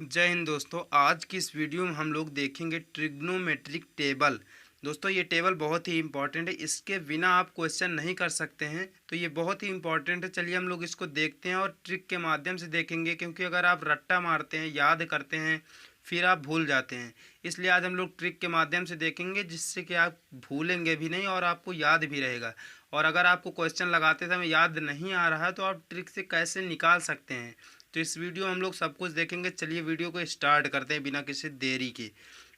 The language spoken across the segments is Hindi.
जय हिंद दोस्तों। आज की इस वीडियो में हम लोग देखेंगे ट्रिग्नोमेट्रिक टेबल। दोस्तों ये टेबल बहुत ही इंपॉर्टेंट है, इसके बिना आप क्वेश्चन नहीं कर सकते हैं, तो ये बहुत ही इंपॉर्टेंट है। चलिए हम लोग इसको देखते हैं और ट्रिक के माध्यम से देखेंगे, क्योंकि अगर आप रट्टा मारते हैं, याद करते हैं, फिर आप भूल जाते हैं। इसलिए आज हम लोग ट्रिक के माध्यम से देखेंगे, जिससे कि आप भूलेंगे भी नहीं और आपको याद भी रहेगा। और अगर आपको क्वेश्चन लगाते समय याद नहीं आ रहा है तो आप ट्रिक से कैसे निकाल सकते हैं, तो इस वीडियो में हम लोग सब कुछ देखेंगे। चलिए वीडियो को स्टार्ट करते हैं बिना किसी देरी के।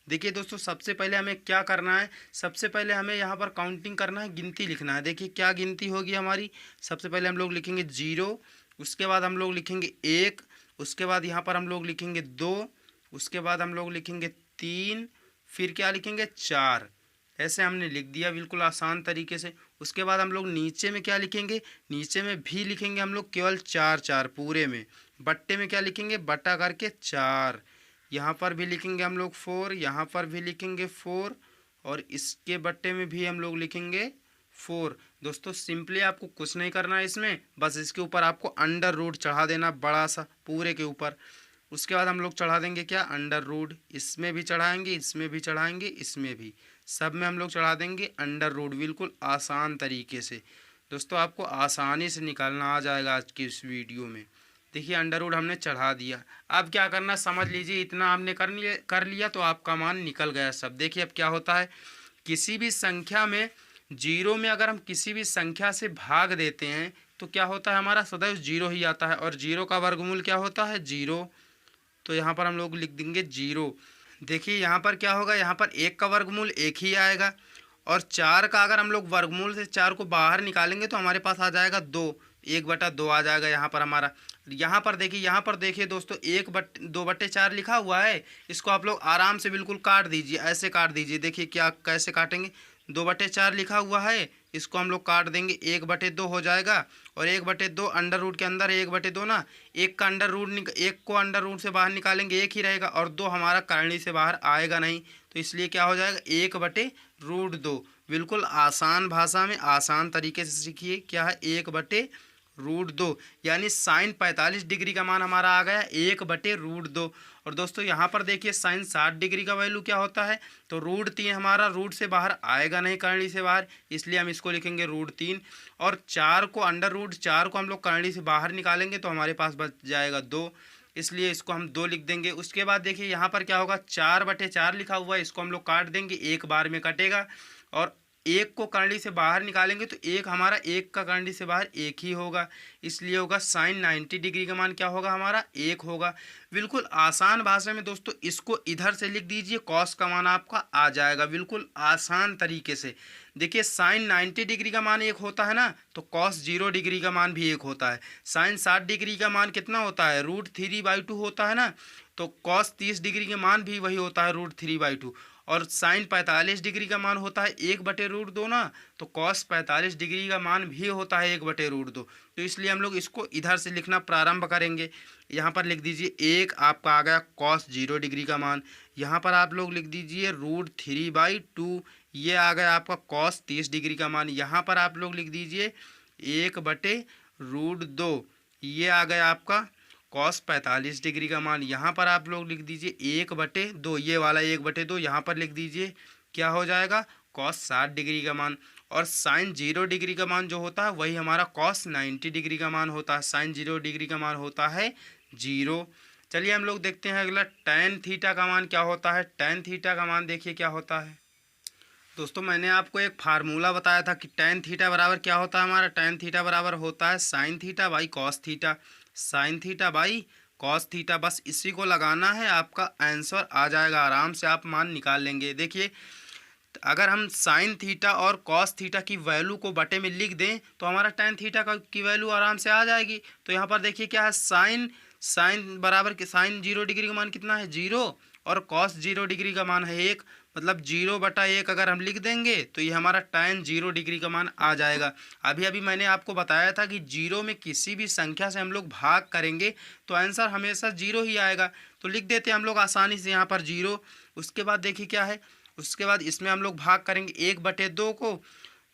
देखिए दोस्तों, सबसे पहले हमें क्या करना है, सबसे पहले हमें यहाँ पर काउंटिंग करना है, गिनती लिखना है। देखिए क्या गिनती होगी हमारी। सबसे पहले हम लोग लिखेंगे 0, उसके बाद हम लोग लिखेंगे 1, उसके बाद यहाँ पर हम लोग लिखेंगे 2, उसके बाद हम लोग लिखेंगे 3, फिर क्या लिखेंगे 4। ऐसे हमने लिख दिया बिल्कुल आसान तरीके से। उसके बाद हम लोग नीचे में क्या लिखेंगे, नीचे में भी लिखेंगे हम लोग केवल 4 4 पूरे में। बट्टे में क्या लिखेंगे, बटा करके 4। यहाँ पर भी लिखेंगे हम लोग 4, यहाँ पर भी लिखेंगे 4, और इसके बट्टे में भी हम लोग लिखेंगे 4। दोस्तों सिंपली आपको कुछ नहीं करना है इसमें, बस इसके ऊपर आपको अंडर रूट चढ़ा देना बड़ा सा पूरे के ऊपर। उसके बाद हम लोग चढ़ा देंगे क्या, अंडर रूट। इसमें भी चढ़ाएंगे, इसमें भी चढ़ाएंगे, इसमें भी, सब में हम लोग चढ़ा देंगे अंडर रूट, बिल्कुल आसान तरीके से। दोस्तों आपको आसानी से निकालना आ जाएगा आज की इस वीडियो में। देखिए अंडर रूट हमने चढ़ा दिया। अब क्या करना समझ लीजिए, इतना हमने कर लिया तो आपका मान निकल गया सब। देखिए अब क्या होता है, किसी भी संख्या में, जीरो में अगर हम किसी भी संख्या से भाग देते हैं तो क्या होता है, हमारा सदैव जीरो ही आता है। और जीरो का वर्गमूल क्या होता है, जीरो। तो यहाँ पर हम लोग लिख देंगे 0। देखिए यहाँ पर क्या होगा, यहाँ पर 1 का वर्गमूल 1 ही आएगा, और 4 का अगर हम लोग वर्गमूल से 4 को बाहर निकालेंगे तो हमारे पास आ जाएगा 2, 1/2 आ जाएगा यहाँ पर हमारा। यहाँ पर देखिए दोस्तों, 2/4 लिखा हुआ है। इसको आप लोग आराम से बिल्कुल काट दीजिए, ऐसे काट दीजिए। देखिए क्या कैसे काटेंगे, 2/4 लिखा हुआ है, इसको हम लोग काट देंगे, 1/2 हो जाएगा। और 1/2 अंडर रूट के अंदर 1/2 ना, एक का अंडर रूट, एक को अंडर रूट से बाहर निकालेंगे 1 ही रहेगा, और 2 हमारा करनी से बाहर आएगा नहीं, तो इसलिए क्या हो जाएगा, 1/√2। बिल्कुल आसान भाषा में आसान तरीके से सीखिए, क्या है 1/√2, यानी साइन 45 डिग्री का मान हमारा आ गया 1/√2। और दोस्तों यहाँ पर देखिए साइन 60 डिग्री का वैल्यू क्या होता है, तो √3 हमारा रूट से बाहर आएगा नहीं, करनी से बाहर, इसलिए हम इसको लिखेंगे √3। और 4 को √4 को हम लोग करनी से बाहर निकालेंगे तो हमारे पास बच जाएगा 2, इसलिए इसको हम 2 लिख देंगे। उसके बाद देखिए यहाँ पर क्या होगा, 4/4 लिखा हुआ है, इसको हम लोग काट देंगे, एक बार में कटेगा। और 1 को करनी से बाहर निकालेंगे तो 1 हमारा, 1 का करनी से बाहर 1 ही होगा, इसलिए होगा साइन 90 डिग्री का मान क्या होगा हमारा, 1 होगा। बिल्कुल आसान भाषा में दोस्तों इसको इधर से लिख दीजिए, कॉस का मान आपका आ जाएगा बिल्कुल आसान तरीके से। देखिए साइन 90 डिग्री का मान 1 होता है ना, तो कॉस 0 डिग्री का मान भी 1 होता है। साइन 60 डिग्री का मान कितना होता है, √3/2 होता है ना, तो कॉस 30 डिग्री का मान भी वही होता है, √3/2। और साइन 45 डिग्री का मान होता है 1/√2 ना, तो कॉस 45 डिग्री का मान भी होता है 1/√2। तो इसलिए हम लोग इसको इधर से लिखना प्रारंभ करेंगे। यहाँ पर लिख दीजिए 1 आपका आ गया कॉस 0 डिग्री का मान। यहाँ पर आप लोग लिख दीजिए √3/2, ये आ गया आपका कॉस 30 डिग्री का मान। यहाँ पर आप लोग लिख दीजिए 1/√2, ये आ गया आपका कॉस 45 डिग्री का मान। यहाँ पर आप लोग लिख दीजिए 1/2, ये वाला 1/2 यहाँ पर लिख दीजिए, क्या हो जाएगा, कॉस 60 डिग्री का मान। और साइन 0 डिग्री का मान जो होता है वही हमारा कॉस 90 डिग्री का मान होता है। साइन 0 डिग्री का मान होता है 0। चलिए हम लोग देखते हैं अगला, टैन थीटा का मान क्या होता है। टैन थीटा का मान देखिए क्या होता है। दोस्तों मैंने आपको एक फार्मूला बताया था कि टैन थीटा बराबर क्या होता है हमारा, टैन थीटा बराबर होता है sine theta by cos theta. Sine theta by cos theta, बस इसी को लगाना है, आपका आंसर आ जाएगा, आराम से आप मान निकाल लेंगे। देखिए अगर हम साइन थीटा और कॉस थीटा की वैल्यू को बटे में लिख दें तो हमारा टैन थीटा का की वैल्यू आराम से आ जाएगी। तो यहाँ पर देखिए क्या है, साइन साइन बराबर के साइन 0 डिग्री का मान कितना है, 0, और कॉस 0 डिग्री का मान है 1, मतलब 0/1 अगर हम लिख देंगे तो ये हमारा टैन 0 डिग्री का मान आ जाएगा। अभी अभी मैंने आपको बताया था कि 0 में किसी भी संख्या से हम लोग भाग करेंगे तो आंसर हमेशा 0 ही आएगा। तो लिख देते हैं हम लोग आसानी से यहाँ पर 0। उसके बाद देखिए क्या है, उसके बाद इसमें हम लोग भाग करेंगे 1/2 को,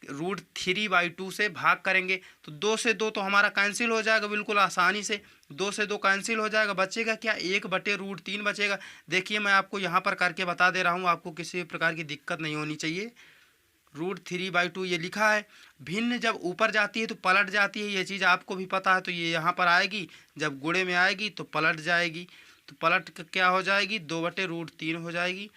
√3/2 से भाग करेंगे तो 2 से 2 तो हमारा कैंसिल हो जाएगा बिल्कुल आसानी से। 2 से 2 कैंसिल हो जाएगा, बचेगा क्या 1/√3 बचेगा। देखिए मैं आपको यहाँ पर करके बता दे रहा हूँ, आपको किसी प्रकार की दिक्कत नहीं होनी चाहिए। √3/2 ये लिखा है। भिन्न जब ऊपर जाती है तो पलट जाती है, ये चीज़ आपको भी पता है, तो ये यहाँ पर आएगी, जब गुणे में आएगी तो पलट जाएगी। तो पलट क्या हो जाएगी 2/√3 हो जाएगी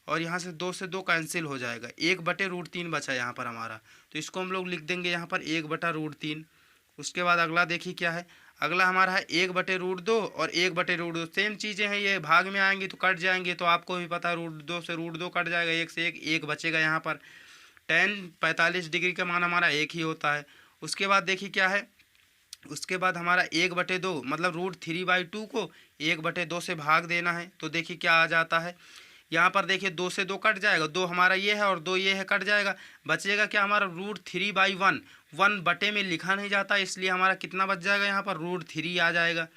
और यहाँ से 2 कैंसिल हो जाएगा, 1/√3 बचा यहाँ पर हमारा। तो इसको हम लोग लिख देंगे यहाँ पर 1/√3। उसके बाद अगला देखिए क्या है, अगला हमारा है 1/√2 और 1/√2 सेम चीज़ें हैं, ये भाग में आएंगी तो कट जाएंगे, तो आपको भी पता है √2 से √2 कट जाएगा, 1 से 1 बचेगा यहाँ पर। tan 45 डिग्री का मान हमारा 1 ही होता है। उसके बाद देखिए क्या है, उसके बाद हमारा 1/2 मतलब √3/2 को 1/2 से भाग देना है। तो देखिए क्या आ जाता है, यहाँ पर देखिए 2 से 2 कट जाएगा, 2 हमारा ये है और 2 ये है, कट जाएगा। बचेगा क्या हमारा √3/1, 1 बटे में लिखा नहीं जाता इसलिए हमारा कितना बच जाएगा यहाँ पर √3 आ जाएगा।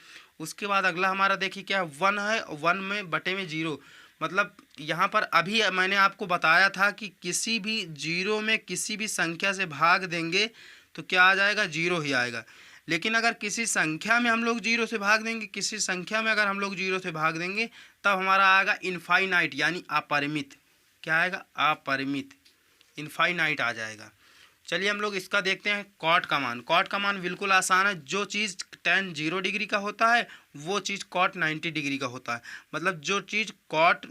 उसके बाद अगला हमारा देखिए क्या 1 है, 1 में बटे में 0, मतलब यहाँ पर अभी मैंने आपको बताया था कि किसी भी 0 में किसी भी संख्या से भाग देंगे तो क्या आ जाएगा 0 ही आएगा। लेकिन अगर किसी संख्या में हम लोग 0 से भाग देंगे, किसी संख्या में अगर हम लोग 0 से भाग देंगे तब हमारा आएगा इनफाइनाइट यानी अपरिमित। क्या आएगा अपरिमित, इनफाइनाइट आ जाएगा। चलिए हम लोग इसका देखते हैं कॉट का मान। कॉट का मान बिल्कुल आसान है, जो चीज़ tan 0 डिग्री का होता है वो चीज़ कॉट 90 डिग्री का होता है, मतलब जो चीज़ कॉट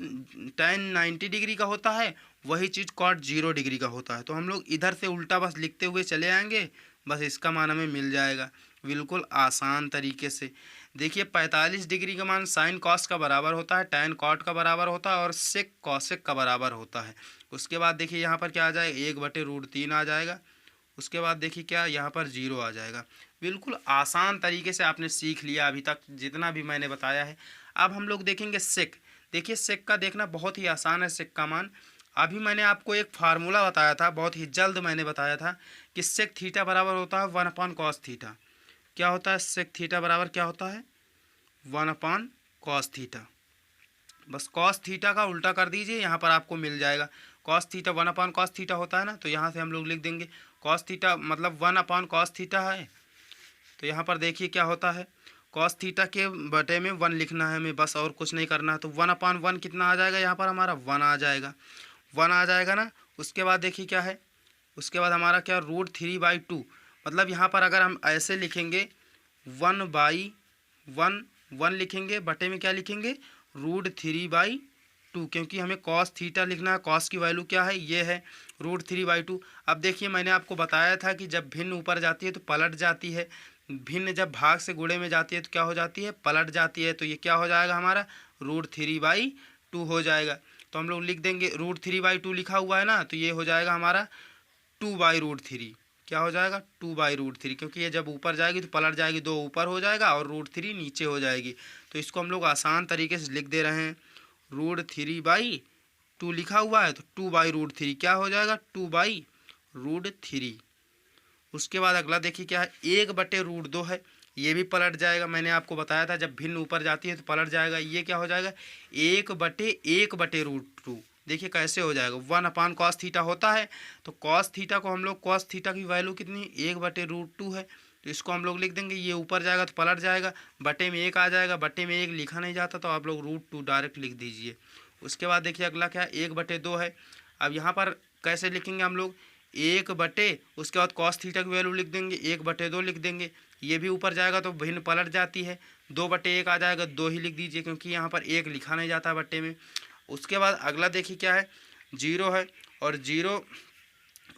tan 90 डिग्री का होता है वही चीज़ कॉट 0 डिग्री का होता है। तो हम लोग इधर से उल्टा बस लिखते हुए चले आएंगे, बस इसका मान हमें मिल जाएगा बिल्कुल आसान तरीके से। देखिए 45 डिग्री का मान साइन कॉस का बराबर होता है, tan कॉट का बराबर होता है और सेक कॉसेक का बराबर होता है। उसके बाद देखिए यहाँ पर क्या आ जाएगा 1/√3 आ जाएगा। उसके बाद देखिए क्या यहाँ पर 0 आ जाएगा। बिल्कुल आसान तरीके से आपने सीख लिया अभी तक जितना भी मैंने बताया है। अब हम लोग देखेंगे सेक। देखिए सेक का देखना बहुत ही आसान है, सेक का मान। अभी मैंने आपको एक फार्मूला बताया था, बहुत ही जल्द मैंने बताया था कि सेक थीटा बराबर होता है 1/cos थीटा। क्या होता है सेक थीटा बराबर क्या होता है 1/cos थीटा। बस कॉस थीटा का उल्टा कर दीजिए, यहाँ पर आपको मिल जाएगा। कॉस थीटा 1/cos थीटा होता है ना, तो यहाँ से हम लोग लिख देंगे कॉस थीटा मतलब 1/cos थीटा है। तो यहाँ पर देखिए क्या होता है, कॉस थीटा के बटे में 1 लिखना है हमें, बस और कुछ नहीं करना है। तो 1/1 कितना आ जाएगा यहाँ पर हमारा 1 आ जाएगा, 1 आ जाएगा ना। उसके बाद देखिए क्या है, उसके बाद हमारा क्या √3/2, मतलब यहाँ पर अगर हम ऐसे लिखेंगे 1/1 लिखेंगे, बटे में क्या लिखेंगे √3/2, क्योंकि हमें कॉस थीटा लिखना है। कॉस की वैल्यू क्या है ये है √3/2। अब देखिए मैंने आपको बताया था कि जब भिन्न ऊपर जाती है तो पलट जाती है, भिन्न जब भाग से गुणे में जाती है तो क्या हो जाती है पलट जाती है। तो ये क्या हो जाएगा हमारा √3/2 हो जाएगा। तो हम लोग लिख देंगे √3/2 लिखा हुआ है ना, तो ये हो जाएगा हमारा 2/√3। क्या हो जाएगा 2/√3, क्योंकि ये जब ऊपर जाएगी तो पलट जाएगी, 2 ऊपर हो जाएगा और √3 नीचे हो जाएगी। तो इसको हम लोग आसान तरीके से लिख दे रहे हैं, √3/2 लिखा हुआ है तो 2/√3 क्या हो जाएगा 2/√3। उसके बाद अगला देखिए क्या है 1/√2 है, ये भी पलट जाएगा। मैंने आपको बताया था जब भिन्न ऊपर जाती है तो पलट जाएगा। ये क्या हो जाएगा 1/1/√2। देखिए कैसे हो जाएगा 1/cos थीटा होता है, तो cos थीटा को हम लोग cos थीटा की वैल्यू कितनी 1/√2 है, तो इसको हम लोग लिख देंगे। ये ऊपर जाएगा तो पलट जाएगा, बटे में 1 आ जाएगा, बटे में 1 लिखा नहीं जाता तो आप लोग √2 डायरेक्ट लिख दीजिए। उसके बाद देखिए अगला क्या है 1/2 है। अब यहाँ पर कैसे लिखेंगे हम लोग 1 बटे, उसके बाद cos थीटा की वैल्यू लिख देंगे 1/2 लिख देंगे। ये भी ऊपर जाएगा तो भिन्न पलट जाती है, 2/1 आ जाएगा, 2 ही लिख दीजिए क्योंकि यहाँ पर 1 लिखा नहीं जाता बट्टे में। उसके बाद अगला देखिए क्या है 0 है, और 0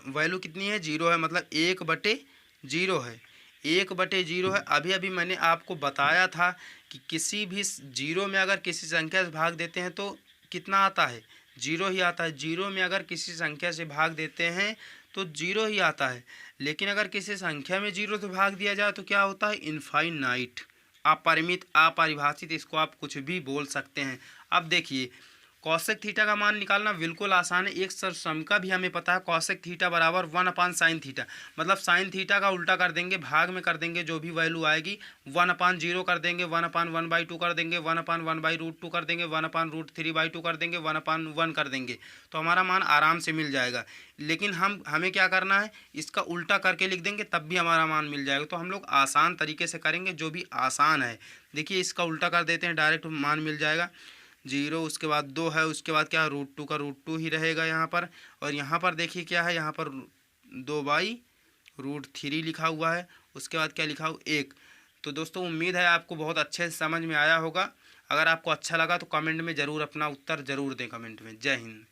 वैल्यू कितनी है 0 है, मतलब 1/0 है, 1/0 है। अभी अभी मैंने आपको बताया था कि किसी भी 0 में अगर किसी संख्या से भाग देते हैं तो कितना आता है 0 ही आता है। 0 में अगर किसी संख्या से भाग देते हैं तो 0 ही आता है, लेकिन अगर किसी संख्या में 0 से भाग दिया जाए तो क्या होता है इनफाइनाइट, अपरिमित, अपरिभाषित, इसको आप कुछ भी बोल सकते हैं। अब देखिए कॉसेक थीटा का मान निकालना बिल्कुल आसान है। एक सम का भी हमें पता है, कॉसेक थीटा बराबर 1/sin थीटा। मतलब साइन थीटा का उल्टा कर देंगे, भाग में कर देंगे, जो भी वैल्यू आएगी 1/0 कर देंगे, 1/1/2 कर देंगे, 1/1/√2 कर देंगे, 1/√3/2 कर देंगे, 1/1 कर देंगे, तो हमारा मान आराम से मिल जाएगा। लेकिन हमें क्या करना है, इसका उल्टा करके लिख देंगे तब भी हमारा मान मिल जाएगा। तो हम लोग आसान तरीके से करेंगे, जो भी आसान है। देखिए इसका उल्टा कर देते हैं, डायरेक्ट मान मिल जाएगा। 0 उसके बाद 2 है, उसके बाद क्या है, √2 का √2 ही रहेगा यहाँ पर। और यहाँ पर देखिए क्या है, यहाँ पर 2/√3 लिखा हुआ है। उसके बाद क्या लिखा हो, 1। तो दोस्तों उम्मीद है आपको बहुत अच्छे से समझ में आया होगा। अगर आपको अच्छा लगा तो कमेंट में ज़रूर अपना उत्तर ज़रूर दें कमेंट में। जय हिंद।